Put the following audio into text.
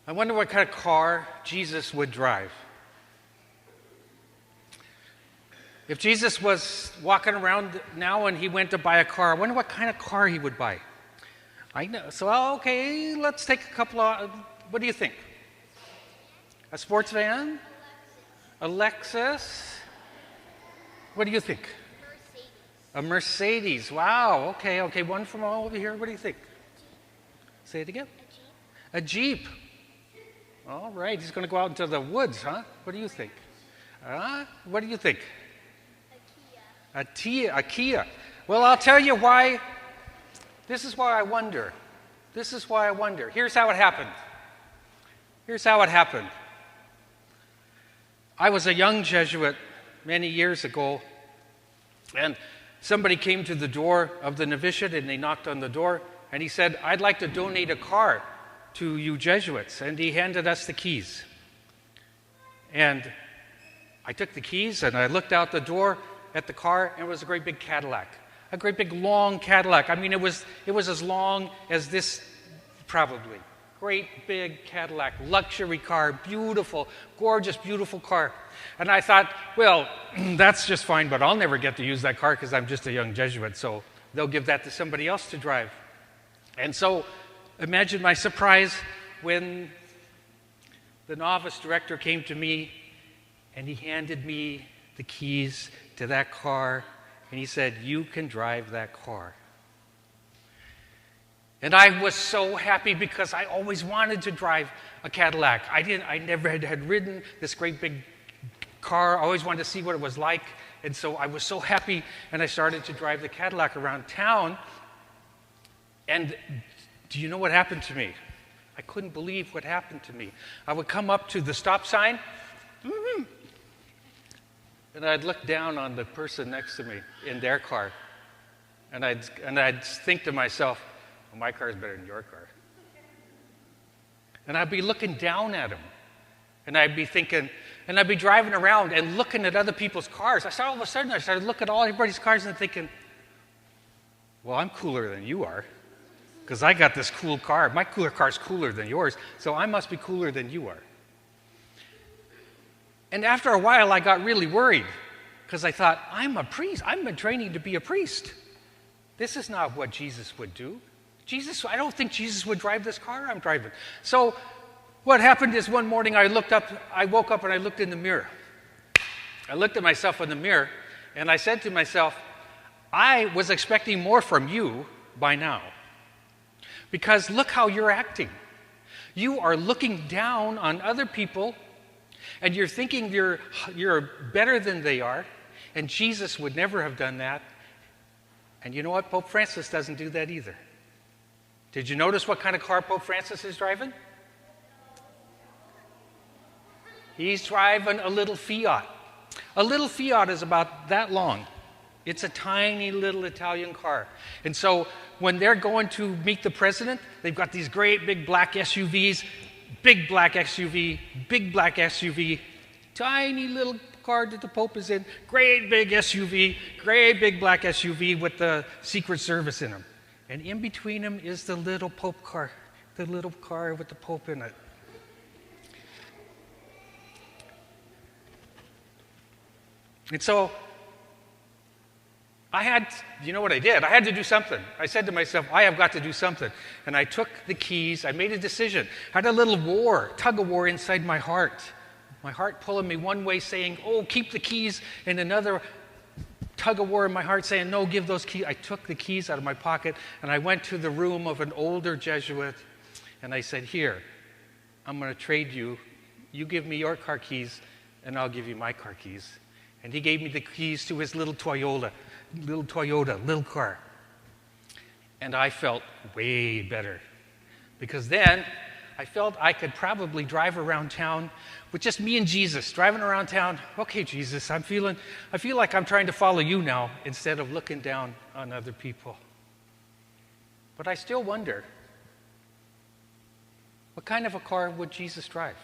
I wonder what kind of car Jesus would drive. If Jesus was walking around now and he went to buy a car, I wonder what kind of car he would buy. I know. So, okay, let's take a couple of, what do you think? A sports van? A Lexus? What do you think? Mercedes. A Mercedes. Wow. Okay. One from all over here. What do you think? Say it again. A Jeep. A Jeep. All right. He's going to go out into the woods, huh? What do you think? What do you think? A Kia. A Kia. Well, I'll tell you why. This is why I wonder. Here's how it happened. I was a young Jesuit many years ago, and somebody came to the door of the novitiate, and they knocked on the door, and he said, "I'd like to donate a car to you Jesuits," and he handed us the keys. And I took the keys, and I looked out the door at the car, and it was a great big Cadillac. A great big long Cadillac. I mean, it was as long as this, probably. Great big Cadillac, luxury car, beautiful, gorgeous, beautiful car. And I thought, well, that's just fine, but I'll never get to use that car because I'm just a young Jesuit, so they'll give that to somebody else to drive. And so imagine my surprise when the novice director came to me and he handed me the keys to that car, and he said, "You can drive that car." And I was so happy because I always wanted to drive a Cadillac. I never had ridden this great big car. I always wanted to see what it was like. And so I was so happy, and I started to drive the Cadillac around town. And do you know what happened to me? I couldn't believe what happened to me. I would come up to the stop sign, and I'd look down on the person next to me in their car, and I'd think to myself, well, my car is better than your car. And I'd be looking down at him, and I'd be thinking, and I'd be driving around and looking at other people's cars. All of a sudden, I started looking at all everybody's cars and thinking, well, I'm cooler than you are, because I got this cool car. My cooler car's cooler than yours, so I must be cooler than you are. And after a while, I got really worried because I thought, I'm a priest. I've been training to be a priest. This is not what Jesus would do. I don't think Jesus would drive this car I'm driving. So what happened is one morning I woke up and I looked in the mirror. I looked at myself in the mirror and I said to myself, I was expecting more from you by now. Because look how you're acting. You are looking down on other people, and you're thinking you're better than they are, and Jesus would never have done that. And you know what? Pope Francis doesn't do that either. Did you notice what kind of car Pope Francis is driving? He's driving a little Fiat. A little Fiat is about that long. It's a tiny little Italian car. And so when they're going to meet the president, they've got these great big black SUVs, big black SUV, tiny little car that the Pope is in, great big SUV, great big black SUV with the Secret Service in them. And in between them is the little Pope car, the little car with the Pope in it. And so you know what I did? I had to do something. I said to myself, I have got to do something. And I took the keys, I made a decision. I had a little tug of war inside my heart. My heart pulling me one way saying, oh, keep the keys, and another tug of war in my heart saying, no, give those keys. I took the keys out of my pocket, and I went to the room of an older Jesuit, and I said, here, I'm going to trade you. You give me your car keys, and I'll give you my car keys. And he gave me the keys to his little Toyota, little car. And I felt way better, because then I felt I could probably drive around town with just me and Jesus, driving around town. Okay, Jesus, I feel like I'm trying to follow you now instead of looking down on other people. But I still wonder, what kind of a car would Jesus drive?